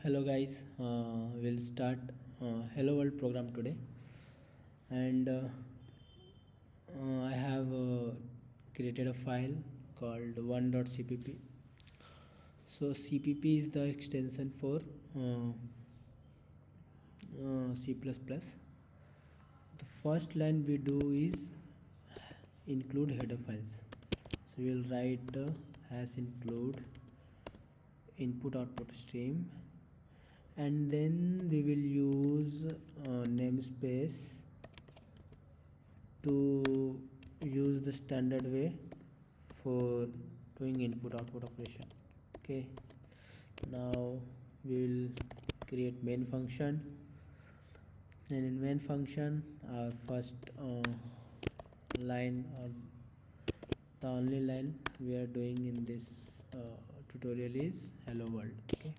Hello guys, we'll start Hello World program today, and I have created a file called one.cpp. So CPP is the extension for C++. The first line we do is include header files. So we'll write has include input output stream, and then we will use namespace to use the standard way for doing input output operation. Okay, now we will create main function, and in main function our first line, or the only line we are doing in this tutorial, is hello world. Okay,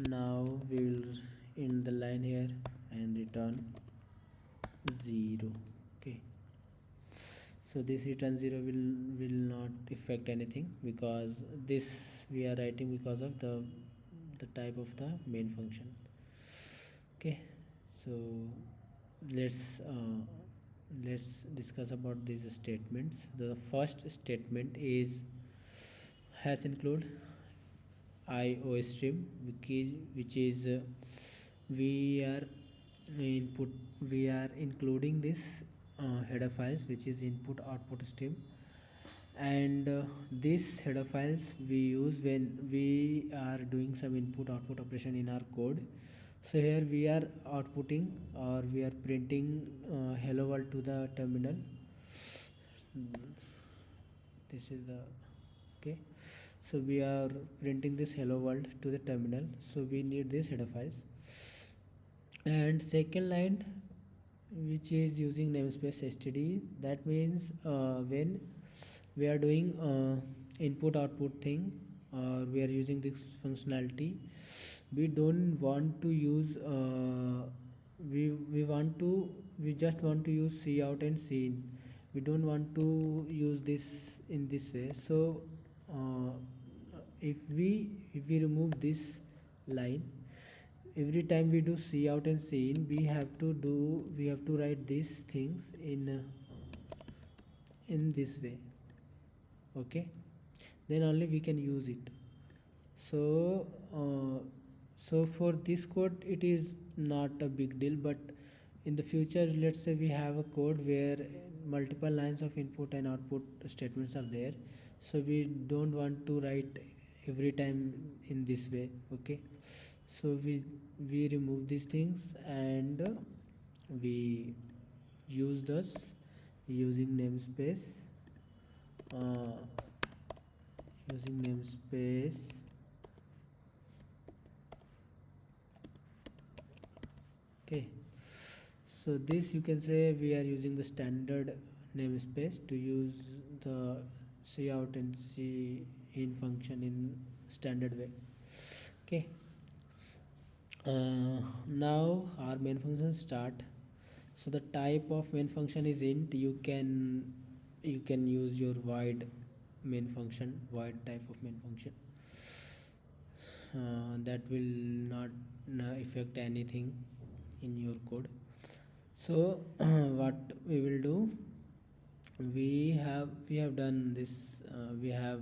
now we will end the line here and return 0. Okay, so this return 0 will not affect anything, because this we are writing because of the type of the main function. Okay, so let's discuss about these statements. The first statement is has include IO stream, which is we are input we are including this header files, which is input output stream, and these header files we use when we are doing some input output operation in our code. So here we are outputting, or we are printing hello world to the terminal. This is the okay, so we are printing this hello world to the terminal, so we need these header files. And second line, which is using namespace std, that means when we are doing input output thing, or we are using this functionality, we don't want to use we just want to use C out and C in. We don't want to use this in this way. So uh, if we remove this line, every time we do C out and C in, we have to write these things in this way. Okay, then only we can use it. So so for this code it is not a big deal, but in the future, let's say we have a code where multiple lines of input and output statements are there, so we don't want to write every time in this way. Okay, so we remove these things, and we use this using namespace uh, using namespace. Okay, so this, you can say, we are using the standard namespace to use the C out and C in function in standard way. Okay, now our main function start. So the type of main function is int. You can use your void main function, void type of main function. That will not affect anything in your code. So what we will do, we have done this, we have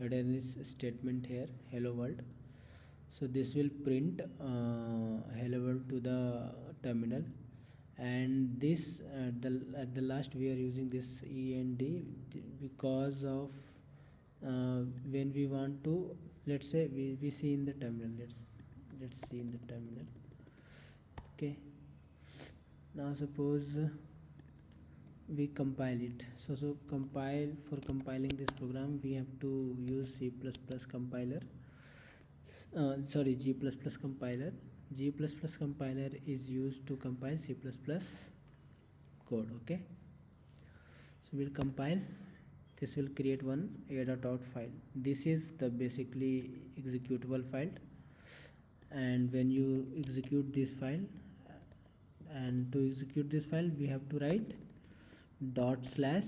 written this statement here, hello world. So this will print hello world to the terminal, and this at the last we are using this end, because of when we want to, let's say we see in the terminal, let's see in the terminal. Okay, now suppose we compile it. So for compiling this program, we have to use C++ compiler, sorry, G++ compiler. G++ compiler is used to compile C++ code. Okay, so we'll compile. This will create one a.out file. This is the basically executable file, and when you execute this file, and to execute this file we have to write dot slash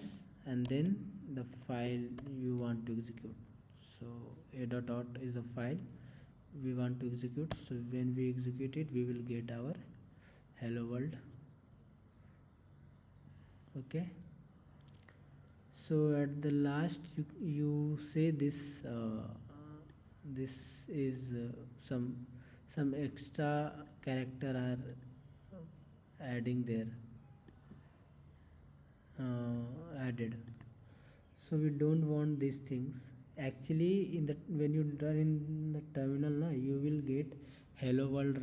and then the file you want to execute. So a.out is the file we want to execute. So when we execute it, we will get our hello world. Okay, so at the last you say this this is some extra character are adding there, added. So we don't want these things. Actually, in the when you run in the terminal now, you will get hello world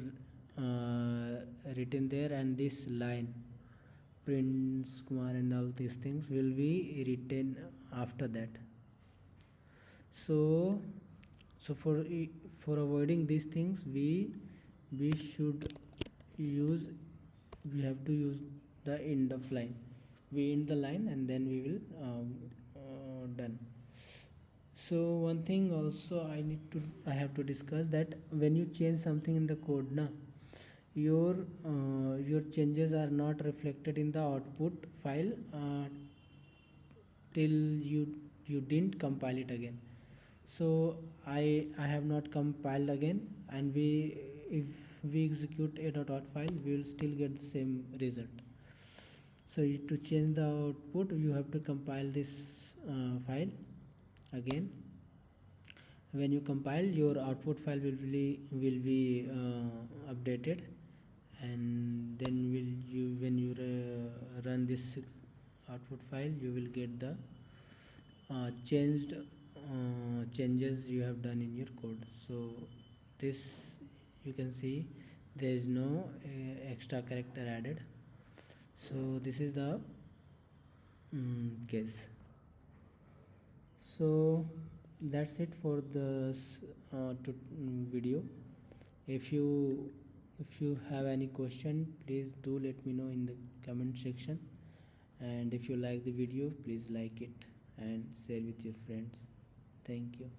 written there, and this line Prince Kumar and all these things will be written after that. So for avoiding these things, we should use we have to use the end of line. We end the line and then we will done. So one thing also I have to discuss that when you change something in the code now, your changes are not reflected in the output file till you didn't compile it again. So I have not compiled again, and if we execute a .dot file, we will still get the same result. So to change the output, you have to compile this file again. When you compile, your output file will be updated, and then will you when you run this output file, you will get the changed changes you have done in your code. So this, you can see there is no extra character added. So this is the case. So that's it for this video. If you have any question, please do let me know in the comment section, and if you like the video, please like it and share with your friends. Thank you.